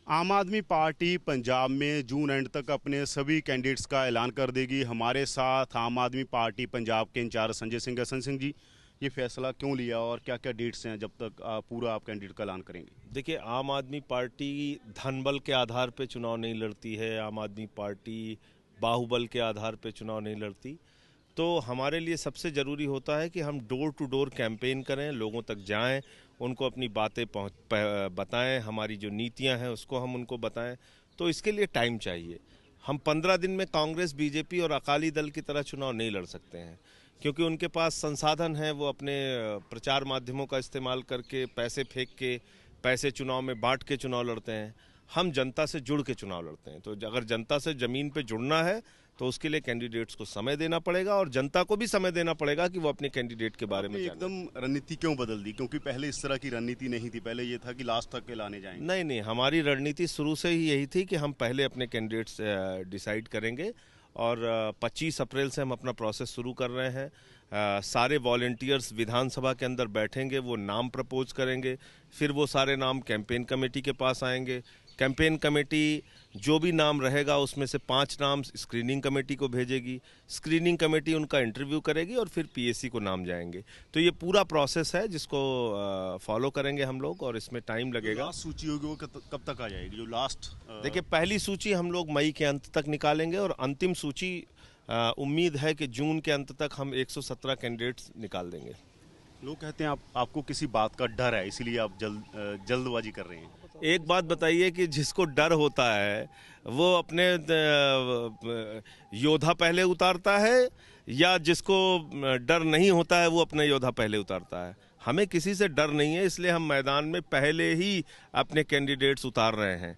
आम आदमी पार्टी पंजाब में जून एंड तक अपने सभी कैंडिडेट्स का ऐलान कर देगी। हमारे साथ आम आदमी पार्टी पंजाब के इंचार्ज संजय सिंह है। संजय सिंह जी, ये फैसला क्यों लिया और क्या क्या डेट्स हैं जब तक पूरा आप कैंडिडेट का ऐलान करेंगे? देखिए, आम आदमी पार्टी धनबल के आधार पे चुनाव नहीं लड़ती है। आम आदमी पार्टी बाहुबल के आधार पे चुनाव नहीं लड़ती। तो हमारे लिए सबसे ज़रूरी होता है कि हम डोर टू डोर कैंपेन करें, लोगों तक जाएं, उनको अपनी बातें बताएं, हमारी जो नीतियां हैं उसको हम उनको बताएं। तो इसके लिए टाइम चाहिए। हम 15 दिन में कांग्रेस, बीजेपी और अकाली दल की तरह चुनाव नहीं लड़ सकते हैं, क्योंकि उनके पास संसाधन हैं। वो अपने प्रचार माध्यमों का इस्तेमाल करके, पैसे फेंक के, पैसे चुनाव में बांट के चुनाव लड़ते हैं। हम जनता से जुड़ के चुनाव लड़ते हैं। तो अगर जनता से ज़मीन पे जुड़ना है तो उसके लिए कैंडिडेट्स को समय देना पड़ेगा और जनता को भी समय देना पड़ेगा कि वो अपने कैंडिडेट के बारे में एकदम रणनीति क्यों बदल दी? क्योंकि पहले इस तरह की रणनीति नहीं थी। पहले ये था कि लास्ट तक के लाने जाएंगे। नहीं, हमारी रणनीति शुरू से ही यही थी कि हम पहले अपने कैंडिडेट्स डिसाइड करेंगे और 25 अप्रैल से हम अपना प्रोसेस शुरू कर रहे हैं। सारे वॉलंटियर्स विधानसभा के अंदर बैठेंगे, वो नाम प्रपोज करेंगे, फिर वो सारे नाम कैंपेन कमेटी के पास आएंगे। कैंपेन कमेटी जो भी नाम रहेगा उसमें से 5 नाम स्क्रीनिंग कमेटी को भेजेगी। स्क्रीनिंग कमेटी उनका इंटरव्यू करेगी और फिर पीएससी को नाम जाएंगे। तो ये पूरा प्रोसेस है जिसको फॉलो करेंगे हम लोग और इसमें टाइम लगेगा। लास्ट सूची होगी वो कब तक आ जाएगी? जो लास्ट देखिए, पहली सूची हम लोग मई के अंत तक निकालेंगे और अंतिम सूची उम्मीद है कि जून के अंत तक हम 117 कैंडिडेट्स निकाल देंगे। लोग कहते हैं आपको किसी बात का डर है, इसीलिए आप जल्दबाजी कर रहे हैं। एक बात बताइए कि जिसको डर होता है वो अपने योद्धा पहले उतारता है या जिसको डर नहीं होता है वो अपने योद्धा पहले उतारता है? हमें किसी से डर नहीं है, इसलिए हम मैदान में पहले ही अपने कैंडिडेट्स उतार रहे हैं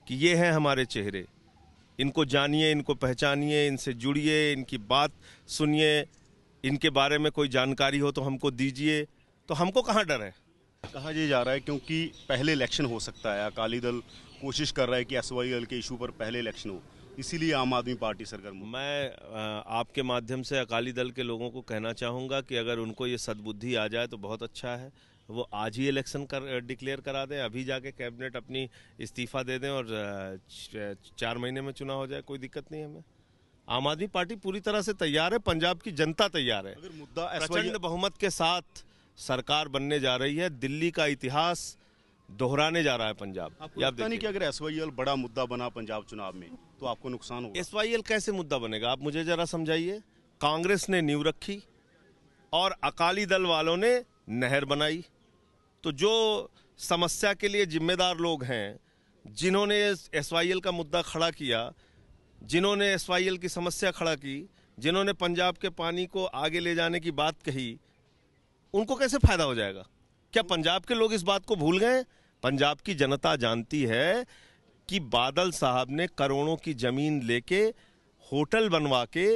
कि ये हैं हमारे चेहरे, इनको जानिए, इनको पहचानिए, इनसे जुड़िए, इनकी बात सुनिए, इनके बारे में कोई जानकारी हो तो हमको दीजिए। तो हमको कहाँ डर है? कहा यह जा रहा है क्योंकि पहले इलेक्शन हो सकता है। अकाली दल कोशिश कर रहा है कि एसवाईएल के इशू पर पहले इलेक्शन हो, इसीलिए आम आदमी पार्टी सरगर्म। मैं आपके माध्यम से अकाली दल के लोगों को कहना चाहूँगा कि अगर उनको ये सद्बुद्धि आ जाए तो बहुत अच्छा है। वो आज ही इलेक्शन डिक्लेयर करा दें, अभी जाके कैबिनेट अपनी इस्तीफा दे दें और 4 महीने में चुनाव हो जाए, कोई दिक्कत नहीं है हमें। आम आदमी पार्टी पूरी तरह से तैयार है, पंजाब की जनता तैयार है। अगर मुद्दा प्रचंड बहुमत के साथ सरकार बनने जा रही है। दिल्ली का इतिहास दोहराने जा रहा है पंजाब। आपको लगता नहीं कि अगर एसवाईएल बड़ा मुद्दा बना पंजाब चुनाव में तो आपको नुकसान होगा? एसवाईएल कैसे मुद्दा बनेगा, आप मुझे जरा समझाइए। कांग्रेस ने नींव रखी और अकाली दल वालों ने नहर बनाई। तो जो समस्या के लिए जिम्मेदार लोग हैं, जिन्होंने एसवाईएल का मुद्दा खड़ा किया, जिन्होंने एसवाईएल की समस्या खड़ा की, जिन्होंने पंजाब के पानी को आगे ले जाने की बात कही, उनको कैसे फायदा हो जाएगा? क्या पंजाब के लोग इस बात को भूल गए? पंजाब की जनता जानती है कि बादल साहब ने करोड़ों की जमीन लेके होटल बनवा के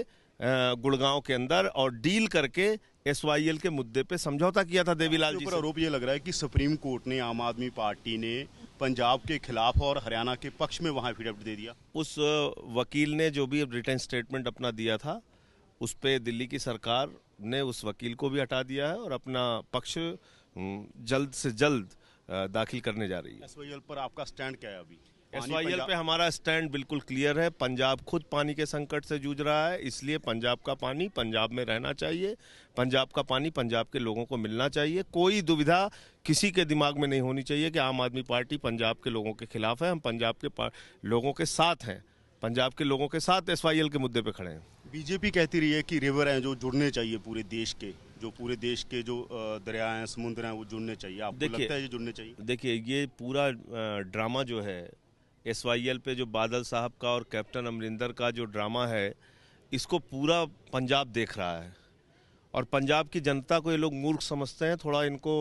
गुड़गांव के अंदर और डील करके एसवाईएल के मुद्दे पे समझौता किया था देवीलाल जी से। आरोप ये लग रहा है कि सुप्रीम कोर्ट ने आम आदमी पार्टी ने पंजाब के खिलाफ और हरियाणा के पक्ष में वहां एफिडेविट दे दिया। उस वकील ने जो भी रिटन स्टेटमेंट अपना दिया था उस पे दिल्ली की सरकार ने उस वकील को भी हटा दिया है और अपना पक्ष जल्द से जल्द दाखिल करने जा रही है। एसवाईएल पर आपका स्टैंड क्या है अभी? एसवाईएल पे हमारा स्टैंड बिल्कुल क्लियर है। पंजाब खुद पानी के संकट से जूझ रहा है, इसलिए पंजाब का पानी पंजाब में रहना चाहिए। पंजाब का पानी पंजाब के लोगों को मिलना चाहिए। कोई दुविधा किसी के दिमाग में नहीं होनी चाहिए कि आम आदमी पार्टी पंजाब के लोगों के खिलाफ है। हम पंजाब के लोगों के साथ हैं, पंजाब के लोगों के साथ एसवाईएल के मुद्दे पे खड़े हैं। बीजेपी कहती रही है कि रिवर हैं जो जुड़ने चाहिए, पूरे देश के जो दरिया हैं, समुद्र हैं, वो जुड़ने चाहिए। आपको लगता है ये जुड़ने चाहिए? देखिए, ये पूरा ड्रामा जो है एसवाईएल पे, जो बादल साहब का और कैप्टन अमरिंदर का जो ड्रामा है, इसको पूरा पंजाब देख रहा है और पंजाब की जनता को ये लोग मूर्ख समझते हैं। थोड़ा इनको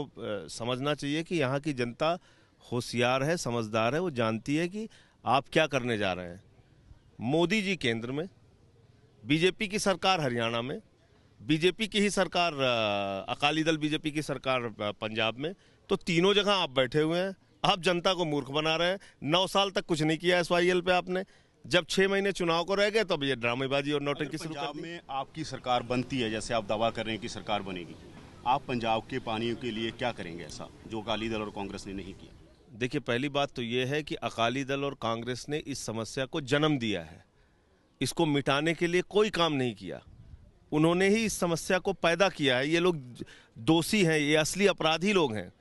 समझना चाहिए कि यहाँ की जनता होशियार है, समझदार है। वो जानती है कि आप क्या करने जा रहे हैं। मोदी जी केंद्र में, बीजेपी की सरकार हरियाणा में, बीजेपी की ही सरकार अकाली दल बीजेपी की सरकार पंजाब में। तो तीनों जगह आप बैठे हुए हैं, आप जनता को मूर्ख बना रहे हैं। 9 साल तक कुछ नहीं किया एसवाईएल पे आपने। जब 6 महीने चुनाव को रह गए तब ये ड्रामेबाजी और नौटंकी शुरू कर दी। में आपकी सरकार बनती है, जैसे आप दावा कर रहे हैं कि सरकार बनेगी, आप पंजाब के पानी के लिए क्या करेंगे ऐसा जो अकाली दल और कांग्रेस ने नहीं किया? देखिए, पहली बात तो ये है कि अकाली दल और कांग्रेस ने इस समस्या को जन्म दिया है। इसको मिटाने के लिए कोई काम नहीं किया, उन्होंने ही इस समस्या को पैदा किया है। ये लोग दोषी हैं, ये असली अपराधी लोग हैं।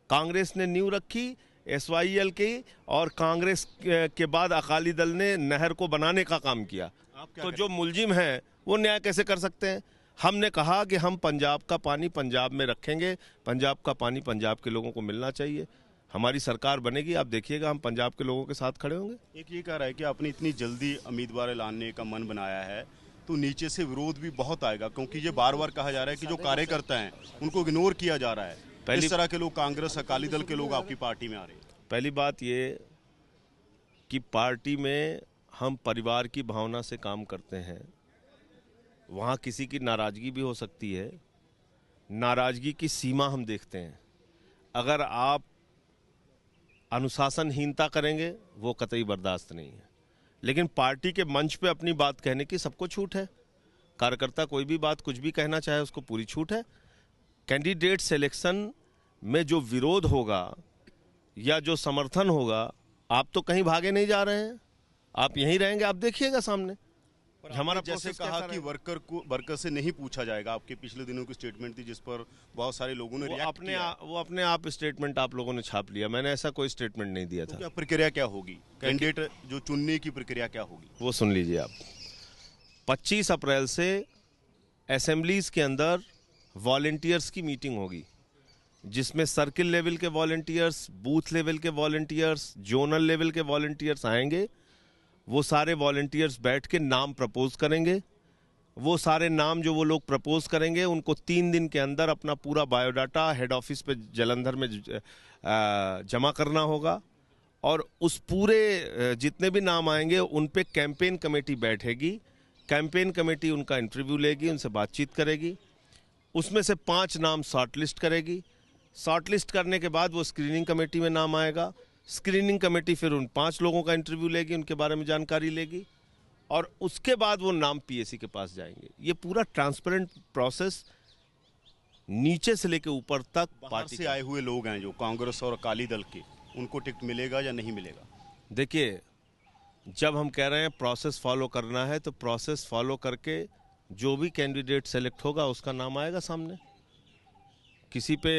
कांग्रेस ने नींव रखी SYL की, और कांग्रेस के बाद अकाली दल ने नहर को बनाने का काम किया। तो जो मुलजिम हैं वो न्याय कैसे कर सकते हैं? हमने कहा कि हम पंजाब का पानी पंजाब में रखेंगे, पंजाब का पानी पंजाब के लोगों को मिलना चाहिए। हमारी सरकार बनेगी, आप देखिएगा हम पंजाब के लोगों के साथ खड़े होंगे। एक ये कह रहा है कि आपने इतनी जल्दी उम्मीदवार लाने का मन बनाया है तो नीचे से विरोध भी बहुत आएगा, क्योंकि ये बार बार कहा जा रहा है कि जो कार्यकर्ता हैं उनको इग्नोर किया जा रहा है। इस तरह के लोग, कांग्रेस अकाली दल के लोग आपकी पार्टी में आ रहे हैं। पहली बात ये कि पार्टी में हम परिवार की भावना से काम करते हैं। वहाँ किसी की नाराज़गी भी हो सकती है, नाराज़गी की सीमा हम देखते हैं। अगर आप अनुशासनहीनता करेंगे वो कतई बर्दाश्त नहीं है, लेकिन पार्टी के मंच पे अपनी बात कहने की सबको छूट है। कार्यकर्ता कोई भी बात कुछ भी कहना चाहे, उसको पूरी छूट है। कैंडिडेट सिलेक्शन में जो विरोध होगा या जो समर्थन होगा, आप तो कहीं भागे नहीं जा रहे हैं, आप यहीं रहेंगे, आप देखिएगा सामने। हमारा जैसे कहा कि वर्कर से नहीं पूछा जाएगा, आपके पिछले दिनों की स्टेटमेंट थी जिस पर बहुत सारे लोगों ने रिएक्ट किया। वो अपने आप स्टेटमेंट आप लोगों ने छाप लिया, मैंने ऐसा कोई स्टेटमेंट नहीं दिया था। क्या प्रक्रिया क्या होगी, कैंडिडेट जो चुनने की प्रक्रिया क्या होगी, वो सुन लीजिए आप। 25 अप्रैल से असेंबलीज के अंदर वॉलंटियर्स की मीटिंग होगी, जिसमें सर्किल लेवल के वॉलंटियर्स, बूथ लेवल के वॉलंटियर्स, जोनल लेवल के वॉलंटियर्स आएंगे। वो सारे वॉलंटियर्स बैठ के नाम प्रपोज करेंगे। वो सारे नाम जो वो लोग प्रपोज करेंगे, उनको 3 दिन के अंदर अपना पूरा बायोडाटा हेड ऑफिस पे जलंधर में जमा करना होगा। और उस पूरे जितने भी नाम आएंगे उन पे कैंपेन कमेटी बैठेगी। कैंपेन कमेटी उनका इंटरव्यू लेगी, उनसे बातचीत करेगी। उसमें से 5 नाम शॉर्टलिस्ट करेगी। शॉर्टलिस्ट करने के बाद वो स्क्रीनिंग कमेटी में नाम आएगा। स्क्रीनिंग कमेटी फिर उन 5 लोगों का इंटरव्यू लेगी, उनके बारे में जानकारी लेगी, और उसके बाद वो नाम PAC के पास जाएंगे। ये पूरा ट्रांसपेरेंट प्रोसेस नीचे से लेकर ऊपर तक पार्टी से आए हुए लोग हैं जो कांग्रेस और अकाली दल के, उनको टिकट मिलेगा या नहीं मिलेगा? देखिए, जब हम कह रहे हैं प्रोसेस फॉलो करना है, तो प्रोसेस फॉलो करके जो भी कैंडिडेट सेलेक्ट होगा उसका नाम आएगा सामने। किसी पे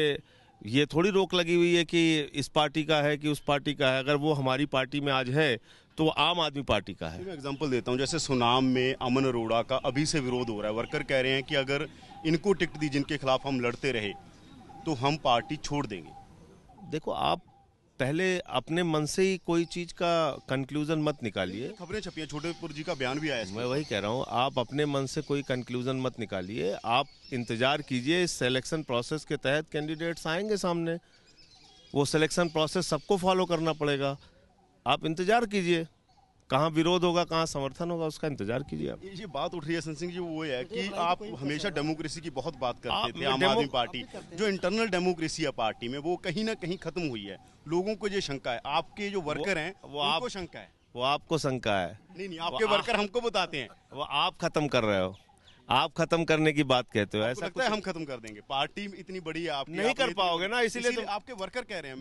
ये थोड़ी रोक लगी हुई है कि इस पार्टी का है कि उस पार्टी का है। अगर वो हमारी पार्टी में आज है तो वो आम आदमी पार्टी का है। मैं एग्जांपल देता हूं, जैसे सुनाम में अमन अरोड़ा का अभी से विरोध हो रहा है। वर्कर कह रहे हैं कि अगर इनको टिकट दी, जिनके खिलाफ हम लड़ते रहे, तो हम पार्टी छोड़ देंगे। देखो, आप पहले अपने मन से ही कोई चीज का कंक्लूजन मत निकालिए। खबरें छपी हैं, छोटेपुर जी का बयान भी आया है। मैं वही कह रहा हूँ, आप अपने मन से कोई कंक्लूजन मत निकालिए। आप इंतजार कीजिए, इस सिलेक्शन प्रोसेस के तहत कैंडिडेट्स आएंगे सामने। वो सिलेक्शन प्रोसेस सबको फॉलो करना पड़ेगा। आप इंतजार कीजिए, कहाँ विरोध होगा, कहाँ समर्थन होगा, उसका इंतजार कीजिए आप। ये बात उठ रही है संत सिंह जी, वो है कि आप हमेशा डेमोक्रेसी की बहुत बात करते थे। आम आदमी पार्टी जो इंटरनल डेमोक्रेसी है पार्टी में, वो कहीं ना कहीं खत्म हुई है। लोगों को ये शंका है, आपके जो वर्कर हैं वो आपको शंका है। वो आपको शंका है? नहीं, आपके वर्कर हमको बताते हैं। वो आप खत्म कर रहे हो, आप खत्म करने की बात कहते हो। ऐसा लगता है हम खत्म कर देंगे, पार्टी इतनी बड़ी है आपकी, नहीं कर पाओगे ना, इसीलिए तो आपके वर्कर कह रहे हैं।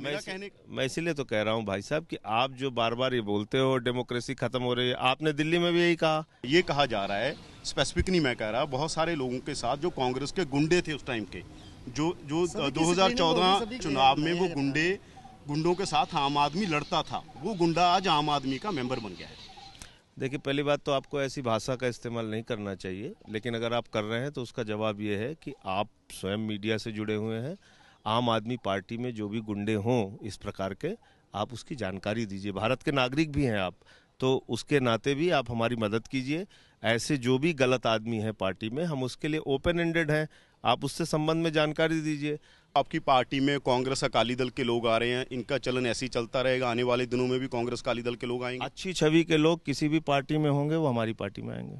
मैं इसीलिए तो कह रहा हूं भाई साहब कि आप जो बार बार ये बोलते हो डेमोक्रेसी खत्म हो रही है, आपने दिल्ली में भी यही कहा। ये कहा जा रहा है, स्पेसिफिक नहीं मैं कह रहा, बहुत सारे लोगों के साथ जो कांग्रेस के गुंडे थे उस टाइम के, जो 2014 चुनाव में वो गुंडों के साथ आम आदमी लड़ता था, वो गुंडा आज आम आदमी का मेंबर बन गया है। देखिए, पहली बात तो आपको ऐसी भाषा का इस्तेमाल नहीं करना चाहिए, लेकिन अगर आप कर रहे हैं तो उसका जवाब ये है कि आप स्वयं मीडिया से जुड़े हुए हैं। आम आदमी पार्टी में जो भी गुंडे हों इस प्रकार के, आप उसकी जानकारी दीजिए। भारत के नागरिक भी हैं आप, तो उसके नाते भी आप हमारी मदद कीजिए। ऐसे जो भी गलत आदमी है पार्टी में, हम उसके लिए ओपन एंडेड हैं, आप उससे संबंध में जानकारी दीजिए। आपकी पार्टी में कांग्रेस अकाली दल के लोग आ रहे हैं, इनका चलन ऐसे ही चलता रहेगा? आने वाले दिनों में भी कांग्रेस अकाली दल के लोग आएंगे? अच्छी छवि के लोग किसी भी पार्टी में होंगे वो हमारी पार्टी में आएंगे।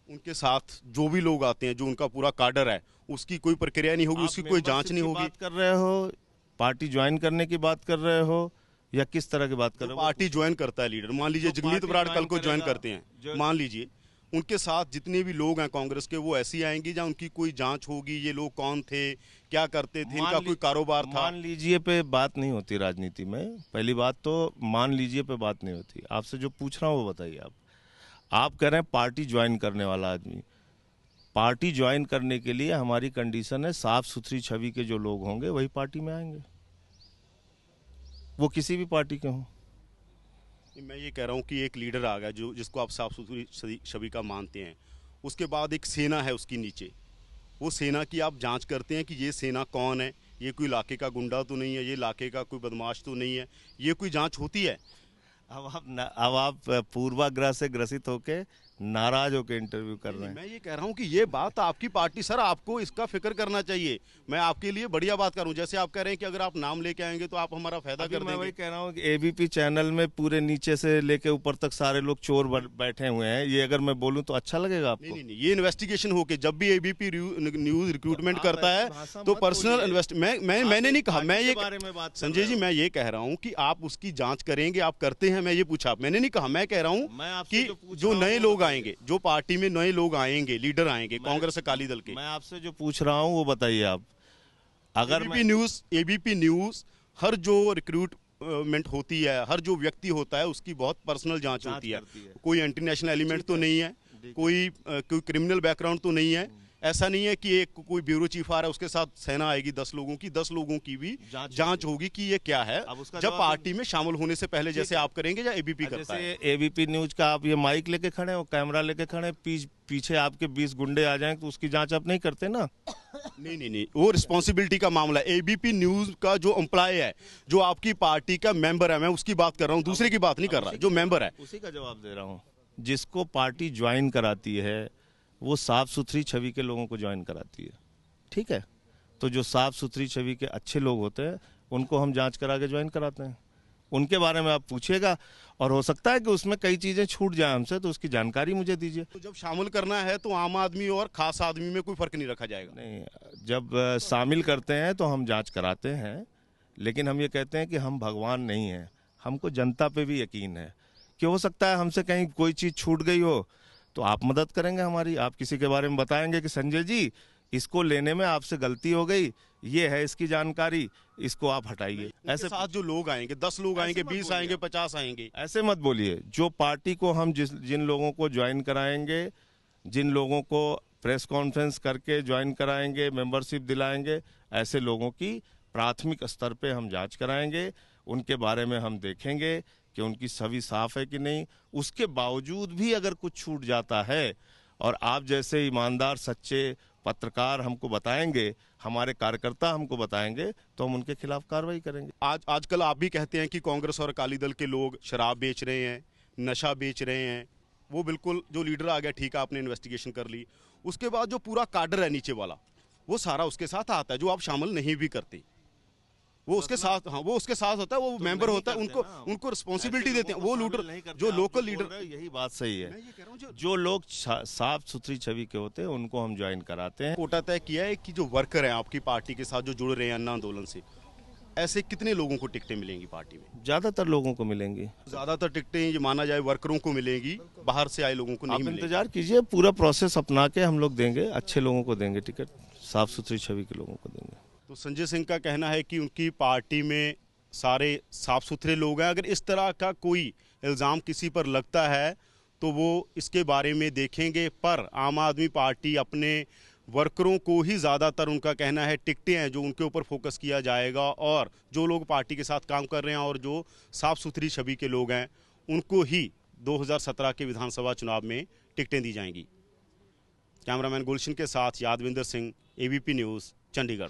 उनके साथ जो भी लोग आते हैं, जो उनका पूरा काडर है, उसकी कोई प्रक्रिया नहीं होगी, उसकी कोई जांच नहीं होगी? बात कर रहे हो, पार्टी ज्वाइन करने की बात कर रहे हो, या किस तरह की बात कर रहे हो? पार्टी ज्वाइन करता है लीडर, मान लीजिए जगमीत बराड़ कल को ज्वाइन करते हैं, मान लीजिए, उनके साथ जितने भी लोग हैं कांग्रेस के, वो ऐसे ही आएंगे जहाँ उनकी कोई जांच होगी, ये लोग कौन थे, क्या करते थे, इनका कोई कारोबार था? मान लीजिए पे बात नहीं होती राजनीति में। पहली बात तो मान लीजिए पे बात नहीं होती। आपसे जो पूछ रहा हूँ वो बताइए। आप कह रहे हैं पार्टी ज्वाइन करने वाला आदमी। पार्टी ज्वाइन करने के लिए हमारी कंडीशन है साफ सुथरी छवि के जो लोग होंगे वही पार्टी में आएंगे, वो किसी भी पार्टी के हों। मैं ये कह रहा हूँ कि एक लीडर आ गया जो जिसको आप साफ सुथरी छवि का मानते हैं, उसके बाद एक सेना है उसकी नीचे, वो सेना की आप जांच करते हैं कि ये सेना कौन है, ये कोई इलाके का गुंडा तो नहीं है, ये इलाके का कोई बदमाश तो नहीं है, ये कोई जांच होती है? अब आप पूर्वाग्रह से ग्रसित होके नाराज होके इंटरव्यू कर रहे हैं। मैं ये कह रहा हूँ कि ये बात आपकी पार्टी, सर आपको इसका फिक्र करना चाहिए। मैं आपके लिए बढ़िया बात करूँ, जैसे आप कह रहे हैं कि अगर आप नाम लेके आएंगे तो आप हमारा फायदा कर देंगे। मैं वही कह रहा हूँ कि एबीपी चैनल में पूरे नीचे से लेके ऊपर तक सारे लोग चोर बैठे हुए हैं, ये अगर मैं बोलूँ तो अच्छा लगेगा आपको? नहीं, ये इन्वेस्टिगेशन होके जब भी एबीपी न्यूज रिक्रूटमेंट करता है तो पर्सनल मैंने नहीं कहा, मैं ये संजय जी मैं ये कह रहा हूँ कि आप उसकी जांच करेंगे, आप करते हैं, मैं ये पूछा, मैंने नहीं कहा। मैं कह रहा हूँ कि जो नए लोग आएंगे, जो पार्टी में नए लोग आएंगे, लीडर आएंगे कांग्रेस अकाली दल के, मैं आपसे जो पूछ रहा हूँ वो बताइए आप। अगर एबीपी न्यूज हर जो रिक्रूटमेंट होती है, हर जो व्यक्ति होता है उसकी बहुत पर्सनल जांच होती है। कोई एंटी नेशनल एलिमेंट तो नहीं है, कोई क्रिमिनल बैकग्राउंड तो नहीं है। ऐसा नहीं है कि एक कोई ब्यूरो चीफ आ रहा है उसके साथ सेना आएगी 10 लोगों की, 10 लोगों की भी जांच होगी कि ये क्या है, जब पार्टी में शामिल होने से पहले, जैसे आप करेंगे या एबीपी करता है। एबीपी न्यूज का आप ये माइक लेके खड़े हो, कैमरा लेके खड़े, पीछे आपके 20 गुंडे आ जाएं तो उसकी जांच आप नहीं करते ना? नहीं, वो रिस्पॉन्सिबिलिटी का मामला है। एबीपी न्यूज का जो एम्प्लॉय है, जो आपकी पार्टी का मेंबर है, मैं उसकी बात कर रहा हूँ, दूसरे की बात नहीं कर रहा, जो मेंबर है उसी का जवाब दे रहा हूँ। जिसको पार्टी ज्वाइन कराती है वो साफ सुथरी छवि के लोगों को ज्वाइन कराती है, ठीक है? तो जो साफ सुथरी छवि के अच्छे लोग होते हैं उनको हम जांच करा के ज्वाइन कराते हैं। उनके बारे में आप पूछिएगा, और हो सकता है कि उसमें कई चीजें छूट जाए हमसे, तो उसकी जानकारी मुझे दीजिए। तो जब शामिल करना है तो आम आदमी और खास आदमी में कोई फर्क नहीं रखा जाएगा? नहीं, जब शामिल करते हैं तो हम जांच कराते हैं, लेकिन हम ये कहते हैं कि हम भगवान नहीं हैं, हमको जनता पे भी यकीन है कि हो सकता है हमसे कहीं कोई चीज़ छूट गई हो तो आप मदद करेंगे हमारी। आप किसी के बारे में बताएंगे कि संजय जी इसको लेने में आपसे गलती हो गई, ये है इसकी जानकारी, इसको आप हटाइए। ऐसे साथ जो लोग आएंगे, 10 लोग आएंगे, 20 आएंगे, 50 आएंगे, ऐसे मत बोलिए। जो पार्टी को हम जिन लोगों को ज्वाइन कराएंगे, जिन लोगों को प्रेस कॉन्फ्रेंस करके ज्वाइन कराएंगे, मेंबरशिप दिलाएंगे, ऐसे लोगों की प्राथमिक स्तर पे हम जांच कराएंगे, उनके बारे में हम देखेंगे कि उनकी छवि साफ है कि नहीं। उसके बावजूद भी अगर कुछ छूट जाता है और आप जैसे ईमानदार सच्चे पत्रकार हमको बताएंगे, हमारे कार्यकर्ता हमको बताएंगे, तो हम उनके खिलाफ कार्रवाई करेंगे। आजकल आप भी कहते हैं कि कांग्रेस और अकाली दल के लोग शराब बेच रहे हैं, नशा बेच रहे हैं। वो बिल्कुल जो लीडर आ गया, ठीक है, आपने इन्वेस्टिगेशन कर ली, उसके बाद जो पूरा काडर है नीचे वाला, वो सारा उसके साथ आता है, जो आप शामिल नहीं भी करते, वो उसके साथ, हाँ वो उसके साथ होता है, वो मेंबर होता है, उनको रिस्पॉन्सिबिलिटी देते हैं। वो लीडर, जो लोकल लीडर, यही बात सही है, जो लोग साफ सुथरी छवि के होते हैं उनको हम ज्वाइन कराते हैं। कोटा तय किया है कि जो वर्कर हैं आपकी पार्टी के साथ जो जुड़ रहे हैं अन्ना आंदोलन से, ऐसे कितने लोगों को टिकटें मिलेंगी पार्टी में? ज्यादातर लोगों को मिलेंगी। ज्यादातर टिकटें ये माना जाए वर्करों को मिलेंगी, बाहर से आए लोगों को नहीं मिलेगी। इंतजार कीजिए, पूरा प्रोसेस अपना के हम लोग देंगे, अच्छे लोगों को देंगे टिकट, साफ सुथरी छवि के लोगों को देंगे। तो संजय सिंह का कहना है कि उनकी पार्टी में सारे साफ सुथरे लोग हैं। अगर इस तरह का कोई इल्ज़ाम किसी पर लगता है तो वो इसके बारे में देखेंगे, पर आम आदमी पार्टी अपने वर्करों को ही ज़्यादातर, उनका कहना है, टिकटें हैं जो उनके ऊपर फोकस किया जाएगा, और जो लोग पार्टी के साथ काम कर रहे हैं और जो साफ सुथरी छवि के लोग हैं उनको ही 2017 के विधानसभा चुनाव में टिकटें दी जाएंगी। कैमरामैन गुलशन के साथ यादविंदर सिंह, एबीपी न्यूज़, चंडीगढ़।